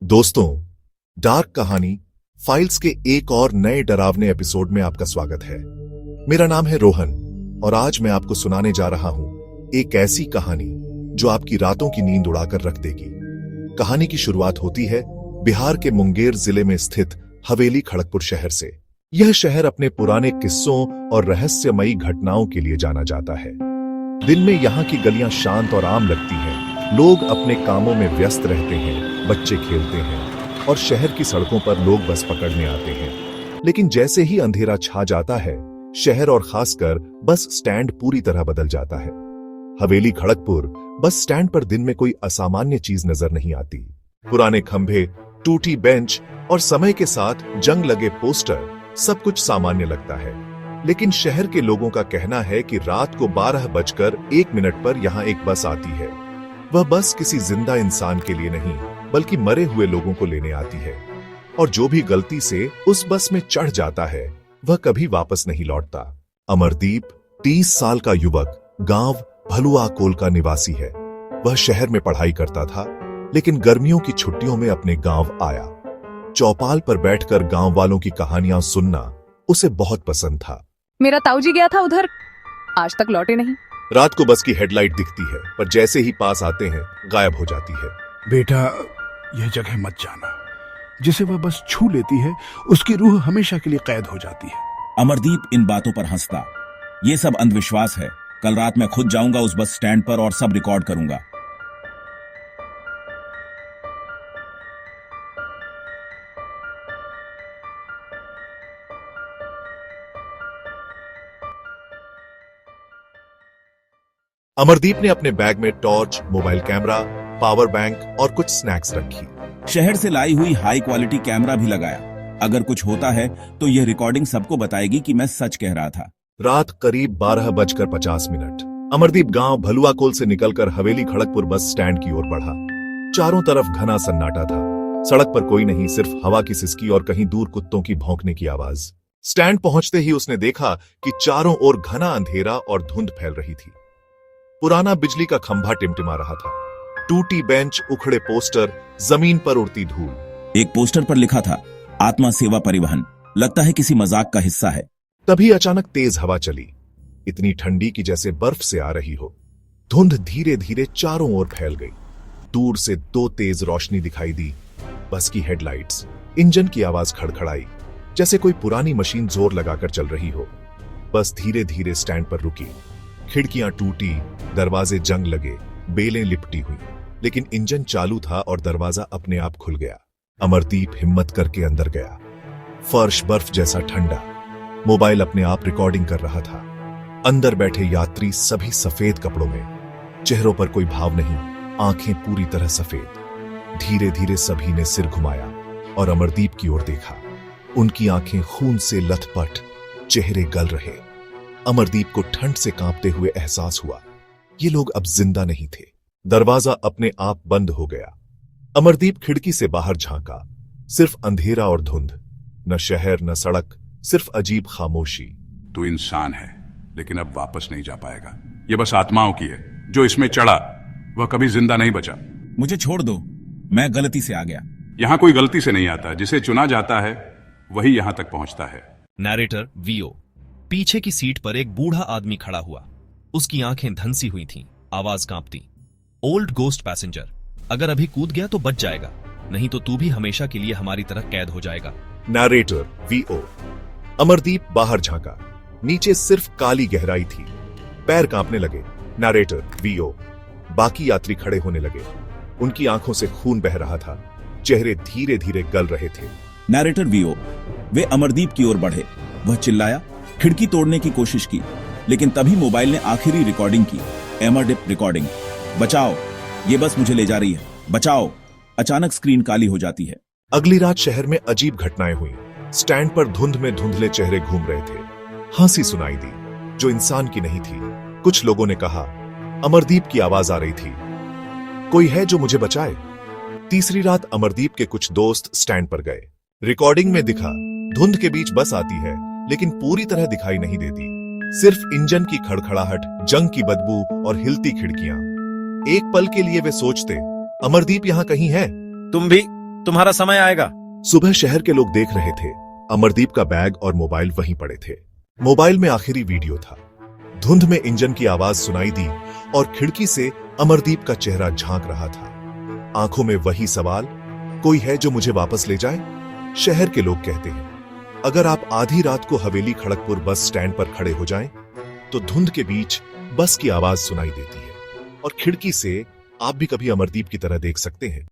दोस्तों, डार्क कहानी फाइल्स के एक और नए डरावने एपिसोड में आपका स्वागत है। मेरा नाम है रोहन और आज मैं आपको सुनाने जा रहा हूं एक ऐसी कहानी जो आपकी रातों की नींद उड़ाकर रख देगी। कहानी की शुरुआत होती है बिहार के मुंगेर जिले में स्थित हवेली खड़गपुर शहर से। यह शहर अपने पुराने किस्सों और रहस्यमयी घटनाओं के लिए जाना जाता है। दिन में यहाँ की गलियां शांत और आम लगती हैं। लोग अपने कामों में व्यस्त रहते हैं, बच्चे खेलते हैं और शहर की सड़कों पर लोग बस पकड़ने आते हैं। लेकिन जैसे ही अंधेरा छा जाता है, शहर और खासकर बस स्टैंड पूरी तरह बदल जाता है। हवेली खड़गपुर बस स्टैंड पर दिन में कोई असामान्य चीज नजर नहीं आती। पुराने खंभे, टूटी बेंच और समय के साथ जंग लगे पोस्टर, सब कुछ सामान्य लगता है। लेकिन शहर के लोगों का कहना है कि रात को 12:01 पर यहाँ एक बस आती है। वह बस किसी जिंदा इंसान के लिए नहीं, बल्कि मरे हुए लोगों को लेने आती है। और जो भी गलती से उस बस में चढ़ जाता है, वह कभी वापस नहीं लौटता। अमरदीप 30 साल का युवक गांव भलुआ कोल का निवासी है। वह शहर में पढ़ाई करता था, लेकिन गर्मियों की छुट्टियों में अपने गांव आया। चौपाल पर बैठकर गांव वालों की कहानियां सुनना उसे बहुत पसंद था। मेरा ताऊजी गया था उधर, आज तक लौटे नहीं। रात को बस की हेडलाइट दिखती है, पर जैसे ही पास आते हैं गायब हो जाती है। बेटा, यह जगह मत जाना। जिसे वह बस छू लेती है, उसकी रूह हमेशा के लिए कैद हो जाती है। अमरदीप इन बातों पर हंसता। ये सब अंधविश्वास है। कल रात मैं खुद जाऊंगा उस बस स्टैंड पर और सब रिकॉर्ड करूंगा। अमरदीप ने अपने बैग में torch, mobile camera, power bank और कुछ स्नैक्स रखी। शहर से लाई हुई हाई क्वालिटी कैमरा भी लगाया। अगर कुछ होता है तो यह रिकॉर्डिंग सबको बताएगी कि मैं सच कह रहा था। रात करीब 12:50। अमरदीप गांव भलुआ कोल से निकलकर हवेली खड़गपुर बस स्टैंड की ओर बढ़ा। चारों तरफ घना सन्नाटा था। सड़क पर कोई नहीं, सिर्फ हवा की सिसकी और कहीं दूर कुत्तों की भौंकने की आवाज। स्टैंड पहुंचते ही उसने देखा कि चारों ओर घना अंधेरा और धुंध फैल रही थी। पुराना बिजली का खंभा टिमटिमा रहा था। टूटी बेंच, उखड़े पोस्टर, जमीन पर उड़ती धूल। एक पोस्टर पर लिखा था, आत्मा सेवा परिवहन। लगता है किसी मजाक का हिस्सा है। तभी अचानक तेज हवा चली, इतनी ठंडी कि जैसे बर्फ से आ रही हो। धुंध धीरे धीरे चारों ओर फैल गई। दूर से दो तेज रोशनी दिखाई दी। बस की हेडलाइट्स, इंजन की आवाज खड़खड़ाई, जैसे कोई पुरानी मशीन जोर लगाकर चल रही हो। बस धीरे धीरे स्टैंड पर रुकी। खिड़कियां टूटी, दरवाजे जंग लगे, बेलें लिपटी हुई, लेकिन इंजन चालू था और दरवाजा अपने आप खुल गया। अमरदीप हिम्मत करके अंदर गया। फर्श बर्फ जैसा ठंडा। मोबाइल अपने आप रिकॉर्डिंग कर रहा था। अंदर बैठे यात्री सभी सफेद कपड़ों में, चेहरों पर कोई भाव नहीं, आंखें पूरी तरह सफेद। धीरे धीरे सभी ने सिर घुमाया और अमरदीप की ओर देखा। उनकी आंखें खून से लथपथ, चेहरे गल रहे। अमरदीप को ठंड से कांपते हुए एहसास हुआ, ये लोग अब जिंदा नहीं थे। दरवाजा अपने आप बंद हो गया। अमरदीप खिड़की से बाहर झांका। सिर्फ अंधेरा और धुंध, न शहर न सड़क, सिर्फ अजीब खामोशी। तू इंसान है, लेकिन अब वापस नहीं जा पाएगा। ये बस आत्माओं की है। जो इसमें चढ़ा वह कभी जिंदा नहीं बचा। मुझे छोड़ दो, मैं गलती से आ गया। यहाँ कोई गलती से नहीं आता। जिसे चुना जाता है वही यहाँ तक पहुंचता है। Narrator VO. पीछे की सीट पर एक बूढ़ा आदमी खड़ा हुआ। उसकी आंखें धंसी हुई थीं, आवाज कांपती। ओल्ड गोस्ट पैसेंजर, अगर अभी कूद गया तो बच जाएगा, नहीं तो तू भी हमेशा के लिए हमारी तरह कैद हो जाएगा। Narrator VO. अमरदीप बाहर झांका। नीचे सिर्फ काली गहराई थी। पैर कांपने लगे। Narrator VO. बाकी यात्री खड़े होने लगे। उनकी आंखों से खून बह रहा था। चेहरे धीरे धीरे गल रहे थे। Narrator VO. वे अमरदीप की ओर बढ़े। वह चिल्लाया, खिड़की तोड़ने की कोशिश की, लेकिन तभी मोबाइल ने आखिरी रिकॉर्डिंग की। अमरदीप रिकॉर्डिंग। बचाओ, ये बस मुझे ले जा रही है, बचाओ। अचानक स्क्रीन काली हो जाती है। अगली रात शहर में अजीब घटनाएं हुई। स्टैंड पर धुंध में धुंधले चेहरे घूम रहे थे। हंसी सुनाई दी, जो इंसान की नहीं थी। कुछ लोगों ने कहा, अमरदीप की आवाज आ रही थी, कोई है जो मुझे बचाए। तीसरी रात अमरदीप के कुछ दोस्त स्टैंड पर गए। रिकॉर्डिंग में दिखा, धुंध के बीच बस आती है, लेकिन पूरी तरह दिखाई नहीं देती। सिर्फ इंजन की खड़खड़ाहट, जंग की बदबू और हिलती खिड़कियां। एक पल के लिए वे सोचते, अमरदीप यहाँ कहीं है। तुम्हारा समय आएगा। सुबह शहर के लोग देख रहे थे। अमरदीप का बैग और मोबाइल वहीं पड़े थे। मोबाइल में आखिरी वीडियो था। धुंध में इंजन की आवाज सुनाई दी और खिड़की से अमरदीप का चेहरा झांक रहा था। आंखों में वही सवाल, कोई है जो मुझे वापस ले जाए? शहर के लोग कहते हैं, अगर आप आधी रात को हवेली खड़गपुर बस स्टैंड पर खड़े हो जाएं, तो धुंध के बीच बस की आवाज सुनाई देती है और खिड़की से आप भी कभी अमरदीप की तरह देख सकते हैं।